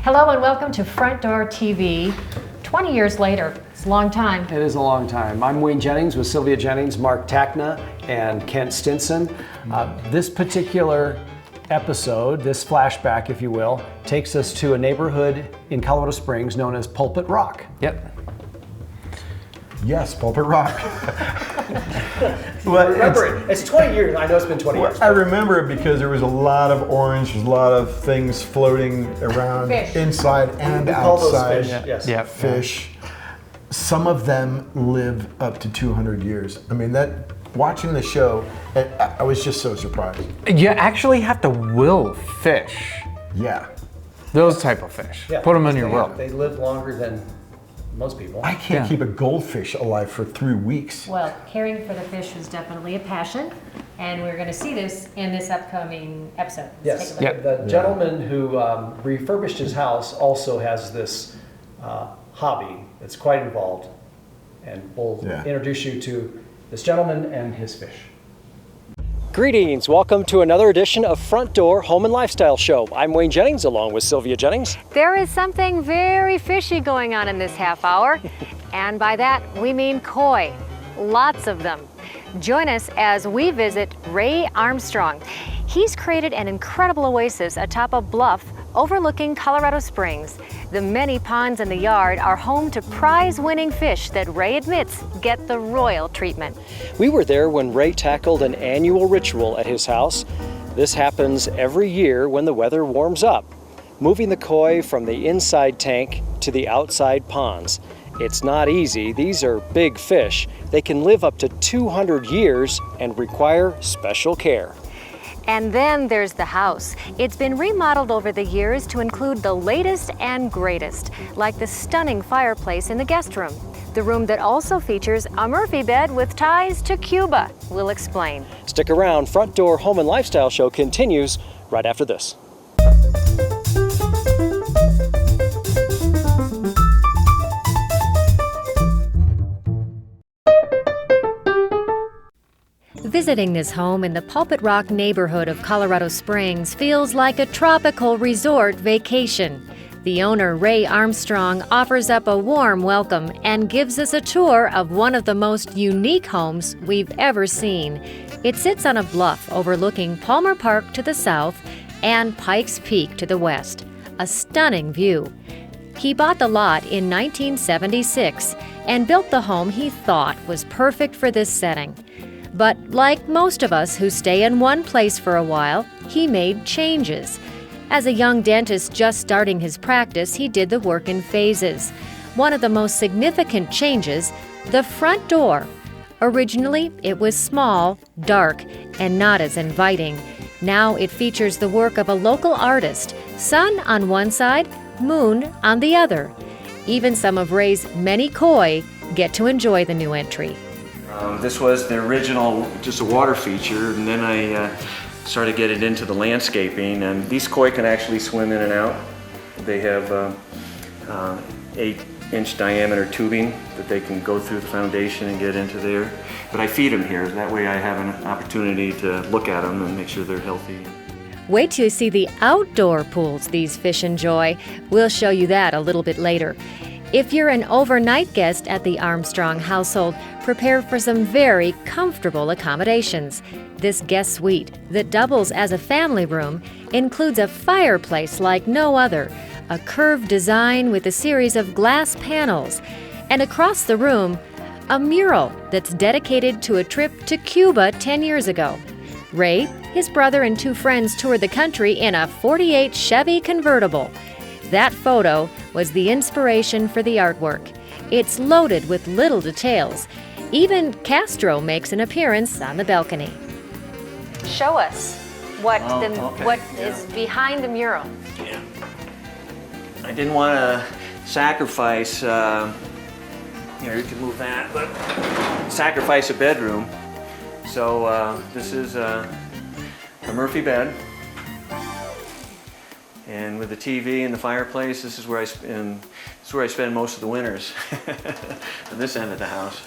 Hello and welcome to Front Door TV. 20 years later, it's a long time. It is a long time. I'm Wayne Jennings with Sylvia Jennings, Mark Tacna, and Kent Stinson. This particular episode, this flashback, if you will, takes us to a neighborhood in Colorado Springs known as Pulpit Rock. Yep. Yes, Pulpit Rock. Well, remember it. It's 20 years. I know it's been 20 years. I remember it because there was a lot of orange, there's a lot of things floating around Fish. inside and We call those outside. fish. Yes. Yep. Fish. Some of them live up to 200 years. I mean, watching the show, I was just so surprised. You actually have to will fish. Yeah. Those type of fish. Yeah, Put them in your will. They live longer than most people. I can't Yeah. keep a goldfish alive for 3 weeks. Well, caring for the fish is definitely a passion, and we're going to see this in this upcoming episode. Let's Yes. take a look. Yep. The gentleman who refurbished his house also has this hobby that's quite involved. And we'll introduce you to this gentleman and his fish. Greetings, welcome to another edition of Front Door Home and Lifestyle Show. I'm Wayne Jennings along with Sylvia Jennings. There is something very fishy going on in this half hour, and by that we mean koi. Lots of them. Join us as we visit Ray Armstrong. He's created an incredible oasis atop a bluff overlooking Colorado Springs. The many ponds in the yard are home to prize-winning fish that Ray admits get the royal treatment. We were there when Ray tackled an annual ritual at his house. This happens every year when the weather warms up, moving the koi from the inside tank to the outside ponds. It's not easy. These are big fish. They can live up to 200 years and require special care. And then there's the house. It's been remodeled over the years to include the latest and greatest, like the stunning fireplace in the guest room. The room that also features a Murphy bed with ties to Cuba. We'll explain. Stick around. Front Door Home and Lifestyle Show continues right after this. Visiting this home in the Pulpit Rock neighborhood of Colorado Springs feels like a tropical resort vacation. The owner, Ray Armstrong, offers up a warm welcome and gives us a tour of one of the most unique homes we've ever seen. It sits on a bluff overlooking Palmer Park to the south and Pikes Peak to the west. A stunning view. He bought the lot in 1976 and built the home he thought was perfect for this setting. But like most of us who stay in one place for a while, he made changes. As a young dentist just starting his practice, he did the work in phases. One of the most significant changes, the front door. Originally, it was small, dark, and not as inviting. Now it features the work of a local artist, sun on one side, moon on the other. Even some of Ray's many koi get to enjoy the new entry. This was the original, just a water feature, and then I started getting into the landscaping, and these koi can actually swim in and out. They have 8-inch diameter tubing that they can go through the foundation and get into there. But I feed them here, that way I have an opportunity to look at them and make sure they're healthy. Wait till you see the outdoor pools these fish enjoy. We'll show you that a little bit later. If you're an overnight guest at the Armstrong household, prepare for some very comfortable accommodations. This guest suite, that doubles as a family room, includes a fireplace like no other, a curved design with a series of glass panels, and across the room, a mural that's dedicated to a trip to Cuba 10 years ago. Ray, his brother, and 2 friends toured the country in a '48 Chevy convertible. That photo was the inspiration for the artwork. It's loaded with little details. Even Castro makes an appearance on the balcony. Show us what is behind the mural. Yeah. I didn't want to sacrifice, here you can move that, but sacrifice a bedroom. So this is a Murphy bed. And with the TV and the fireplace, this is where I spend most of the winters, on this end of the house.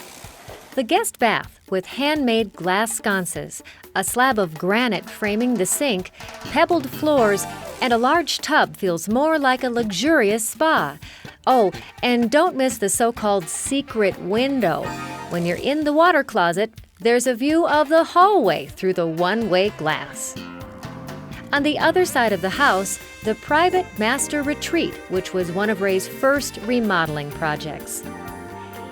The guest bath with handmade glass sconces, a slab of granite framing the sink, pebbled floors, And a large tub feels more like a luxurious spa. Oh, and don't miss the so-called secret window. When you're in the water closet, there's a view of the hallway through the one-way glass. On the other side of the house, the private master retreat, which was one of Ray's first remodeling projects.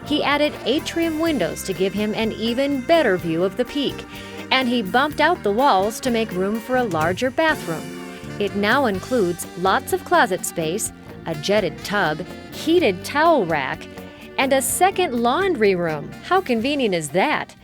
He added atrium windows to give him an even better view of the peak, and he bumped out the walls to make room for a larger bathroom. It now includes lots of closet space, a jetted tub, heated towel rack, and a second laundry room. How convenient is that?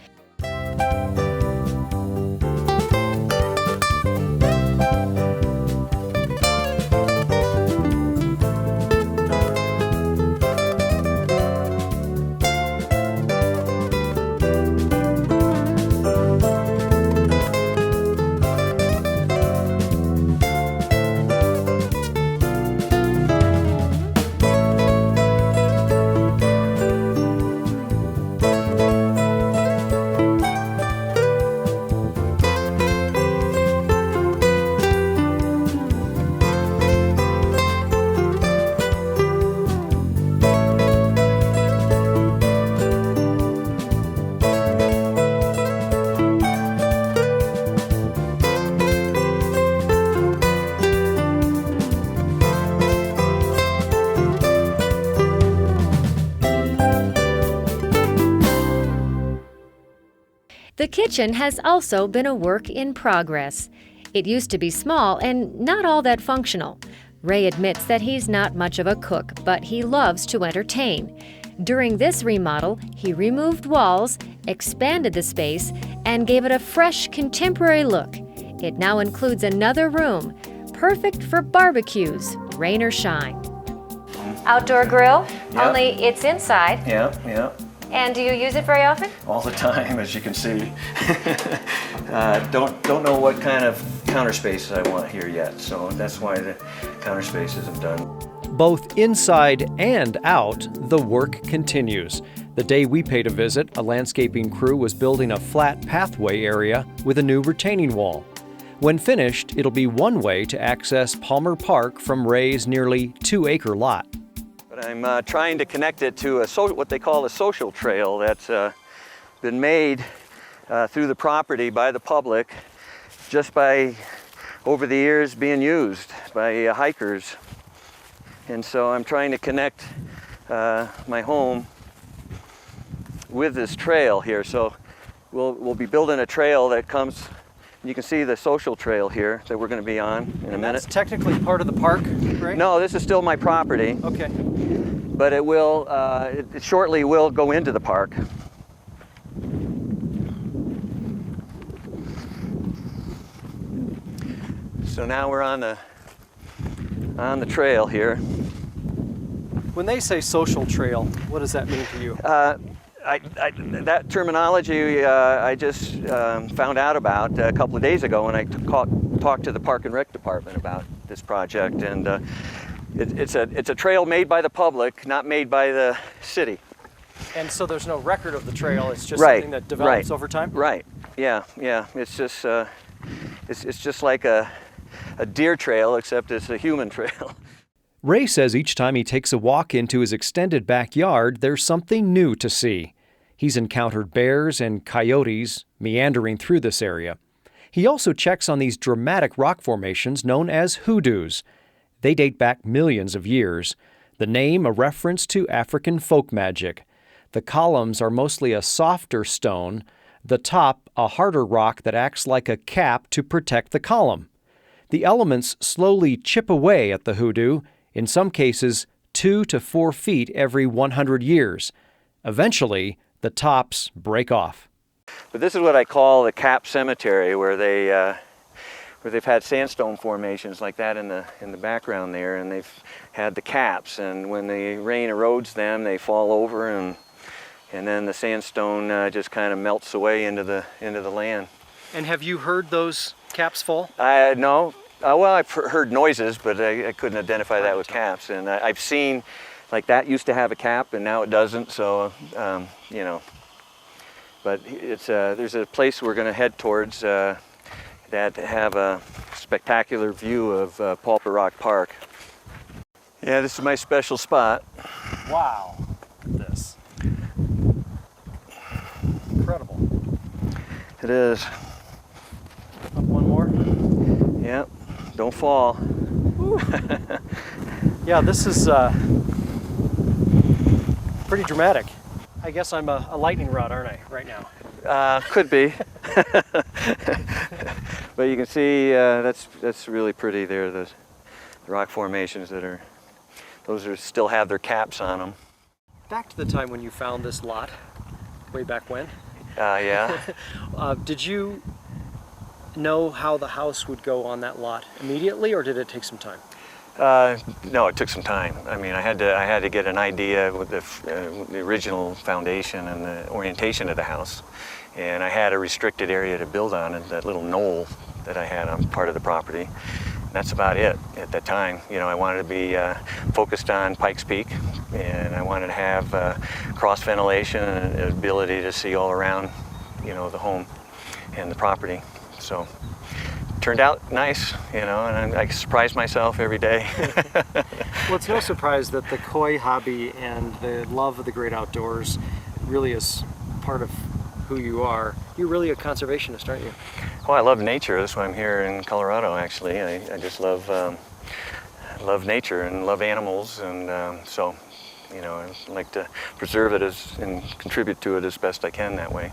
The kitchen has also been a work in progress. It used to be small and not all that functional. Ray admits that he's not much of a cook, but he loves to entertain. During this remodel, he removed walls, expanded the space, and gave it a fresh, contemporary look. It now includes another room, perfect for barbecues, rain or shine. Outdoor grill, Yeah. only it's inside. Yeah. And do you use it very often? All the time, as you can see. Don't know what kind of counter space I want here yet, so that's why the counter space isn't done. Both inside and out, the work continues. The day we paid a visit, a landscaping crew was building a flat pathway area with a new retaining wall. When finished, it'll be one way to access Palmer Park from Ray's nearly 2-acre lot. But I'm trying to connect it to what they call a social trail that's been made through the property by the public just by, over the years, being used by hikers. And so I'm trying to connect my home with this trail here. So we'll be building a trail that comes, you can see the social trail here that we're going to be on in a minute. That's technically part of the park, right? No, this is still my property. Okay. But it will, it shortly will go into the park. So now we're on the trail here. When they say social trail, what does that mean to you? That terminology I just found out about a couple of days ago when I talked to the Park and Rec department about this project, and it's a trail made by the public, not made by the city. And so there's no record of the trail, it's just Right, something that develops right, over time? Right, yeah. It's just it's just like a deer trail, except it's a human trail. Ray says each time he takes a walk into his extended backyard, there's something new to see. He's encountered bears and coyotes meandering through this area. He also checks on these dramatic rock formations known as hoodoos. They date back millions of years. The name a reference to African folk magic. The columns are mostly a softer stone, the top a harder rock that acts like a cap to protect the column. The elements slowly chip away at the hoodoo, in some cases 2 to 4 feet every 100 years. Eventually, the tops break off. But this is what I call the cap cemetery, where they've had sandstone formations like that in the background there, and they've had the caps, and when the rain erodes them, they fall over, and then the sandstone just kind of melts away into the land. And have you heard those caps fall? No. Well, I've heard noises, but I couldn't identify that with caps. And I've seen, like, that used to have a cap, and now it doesn't. So, you know. But there's a place we're going to head towards that have spectacular view of Pulpit Rock Park. Yeah, this is my special spot. Wow. Look at this. Incredible. It is. Up one more. Yep, don't fall. Yeah, this is pretty dramatic. I guess I'm a lightning rod, aren't I, right now? Could be. But you can see that's really pretty there, the rock formations those still have their caps on them. Back to the time when you found this lot, way back when. Yeah. Did you know how the house would go on that lot immediately, or did it take some time? No, it took some time. I mean, I had to get an idea with the original foundation and the orientation of the house, and I had a restricted area to build on, and that little knoll that I had on part of the property. That's about it at that time. You know, I wanted to be focused on Pikes Peak, and I wanted to have cross ventilation and the ability to see all around, you know, the home and the property. So. Turned out nice, you know, and I surprise myself every day. Well, it's no surprise that the koi hobby and the love of the great outdoors really is part of who you are. You're really a conservationist, aren't you? Well, I love nature. That's why I'm here in Colorado, actually. I just love nature and love animals, and so, you know, I like to preserve it and contribute to it as best I can that way.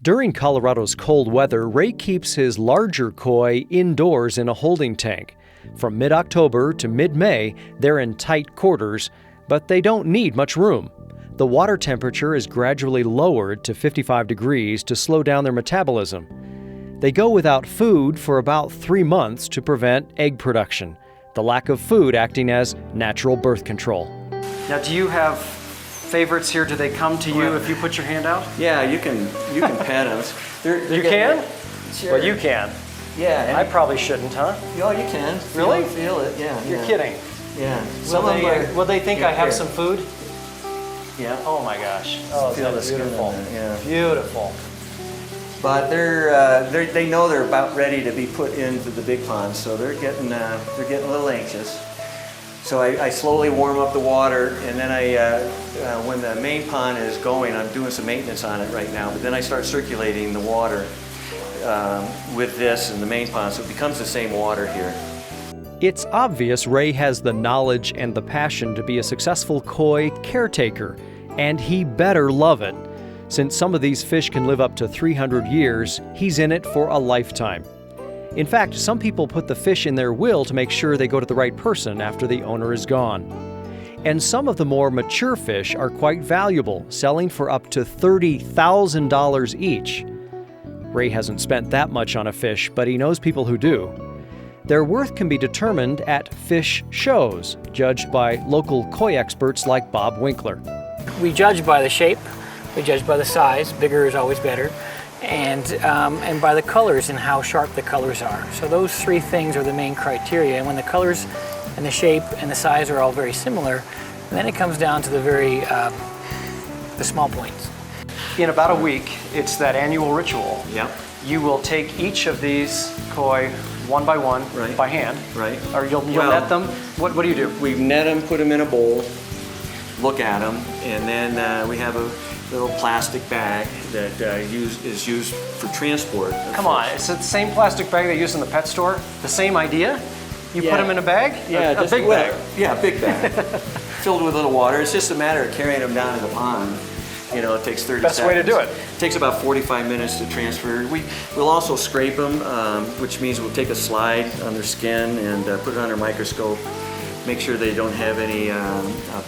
During Colorado's cold weather, Ray keeps his larger koi indoors in a holding tank. From mid-October to mid-May, they're in tight quarters, but they don't need much room. The water temperature is gradually lowered to 55 degrees to slow down their metabolism. They go without food for about 3 months to prevent egg production, the lack of food acting as natural birth control. Now, do you have favorites here? Do they come to you if you put your hand out? Yeah, you can pet them. You can? Sure. Well, you can. Yeah. I probably shouldn't, huh? Oh, you can. Really? Feel it, yeah. You're kidding. Yeah. Will they think I have here. some food? Yeah. Oh my gosh. Oh, Feel the that's skin beautiful. on it, yeah. Beautiful. But they know they're about ready to be put into the big pond, so they're getting a little anxious. So I slowly warm up the water, and then when the main pond is going, I'm doing some maintenance on it right now, but then I start circulating the water with this in the main pond, so it becomes the same water here. It's obvious Ray has the knowledge and the passion to be a successful koi caretaker, and he better love it. Since some of these fish can live up to 300 years, he's in it for a lifetime. In fact, some people put the fish in their will to make sure they go to the right person after the owner is gone. And some of the more mature fish are quite valuable, selling for up to $30,000 each. Ray hasn't spent that much on a fish, but he knows people who do. Their worth can be determined at fish shows, judged by local koi experts like Bob Winkler. We judge by the shape, we judge by the size, bigger is always better, and by the colors and how sharp the colors are. So those three things are the main criteria, and when the colors and the shape and the size are all very similar, then it comes down to the small points. In about a week, it's that annual ritual. Yep. You will take each of these koi one by one, Right. by hand. Right. Or you'll Well, net them. What do you do? We net them, put them in a bowl, look at them, and then we have a little plastic bag that is used for transport. Come on, it's the same plastic bag they use in the pet store? The same idea? You put them in a bag? Yeah, a big bag. Yeah, big bag. Filled with a little water. It's just a matter of carrying them down to the pond. You know, it takes 30 Best seconds. way to do it. It takes about 45 minutes to transfer. We'll also scrape them, which means we'll take a slide on their skin and put it under a microscope. Make sure they don't have any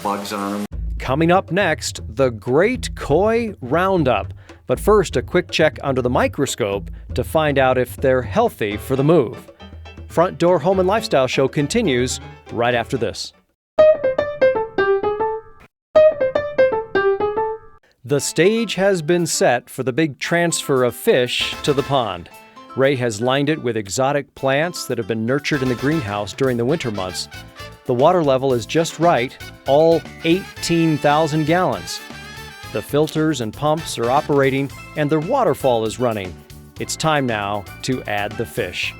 bugs on them. Coming up next, the Great Koi Roundup. But first, a quick check under the microscope to find out if they're healthy for the move. Front Door Home and Lifestyle Show continues right after this. The stage has been set for the big transfer of fish to the pond. Ray has lined it with exotic plants that have been nurtured in the greenhouse during the winter months. The water level is just right, all 18,000 gallons. The filters and pumps are operating and the waterfall is running. It's time now to add the fish,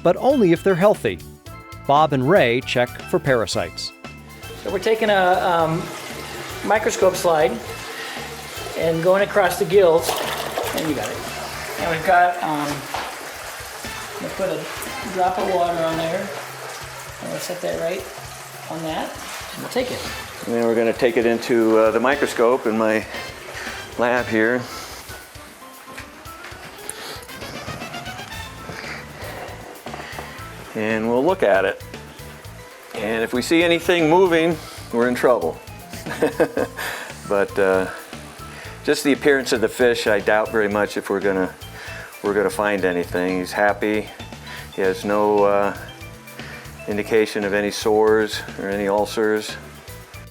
but only if they're healthy. Bob and Ray check for parasites. So we're taking a microscope slide and going across the gills, and you got it. And we've got, we'll put a drop of water on there, and we'll set that right on that, and we'll take it. And then we're going to take it into the microscope in my lab here. And we'll look at it. And if we see anything moving, we're in trouble. But just the appearance of the fish, I doubt very much if we're gonna find anything. He's happy. He has no indication of any sores or any ulcers.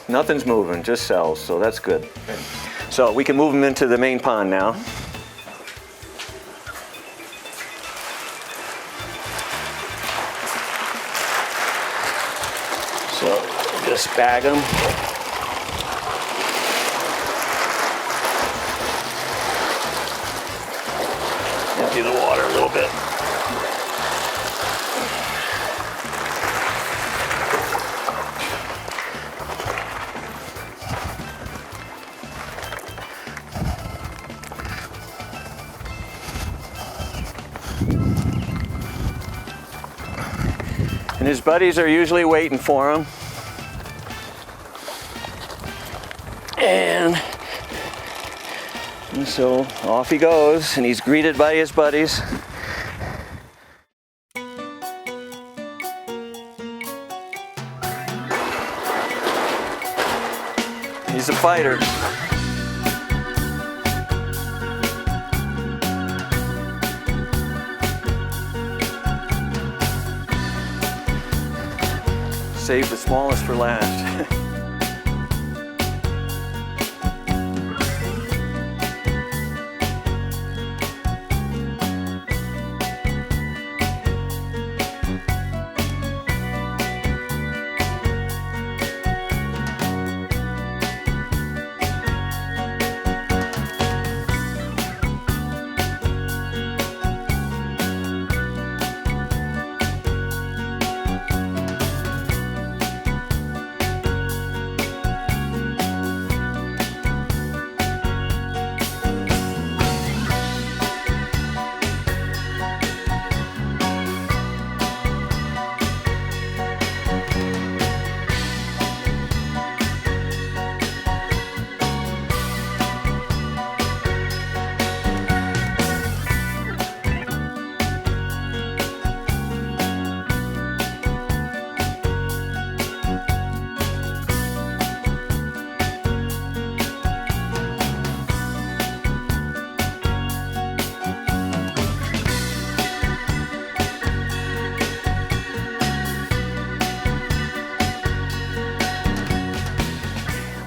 Nothing's moving, just cells, so that's good. So we can move him into the main pond now. So just bag him. Empty the water a little bit. And his buddies are usually waiting for him. And so off he goes, and he's greeted by his buddies. He's a fighter. Save the smallest for last.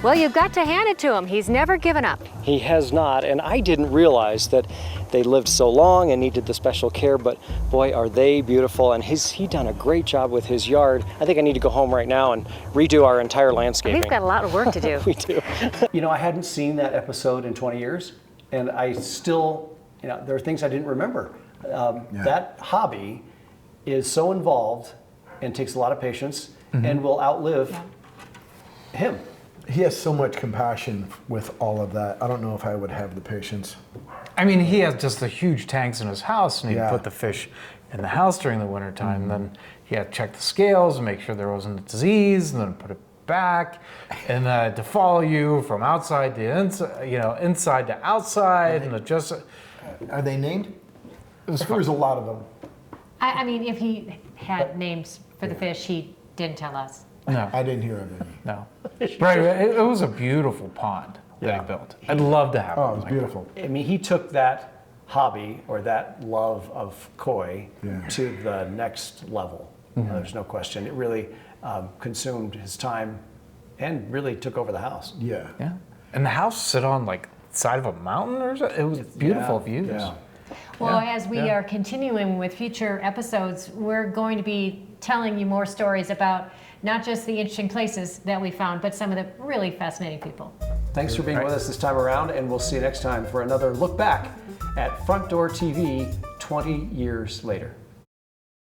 Well, you've got to hand it to him. He's never given up. He has not, and I didn't realize that they lived so long and needed the special care, but boy, are they beautiful, and he done a great job with his yard. I think I need to go home right now and redo our entire landscaping. We've got a lot of work to do. We do. You know, I hadn't seen that episode in 20 years, and I still, you know, there are things I didn't remember. That hobby is so involved and takes a lot of patience and will outlive him. he has so much compassion with all of that. I don't know if I would have the patience. I mean, he has just the huge tanks in his house, and he'd Yeah. put the fish in the house during the wintertime. Then he had to check the scales and make sure there wasn't a disease, and then put it back, and to follow you from outside to inside, inside to outside, and just. Are they named? was There was a lot of them. I mean, if he had names for the fish, he didn't tell us. No, I didn't hear of any. no. Right, it was a beautiful pond that he built. I'd love to have Oh, one it was like beautiful. I mean, he took that hobby or that love of koi Yeah. to the next level. There's no question. It really consumed his time and really took over the house. Yeah. that. Yeah, and the house sit on like the side of a mountain or something. It was beautiful views. Yeah. Well, Yeah, as we yeah. are continuing with future episodes, we're going to be telling you more stories about not just the interesting places that we found, but some of the really fascinating people. Thanks for being with us this time around, and we'll see you next time for another look back at Front Door TV 20 years later.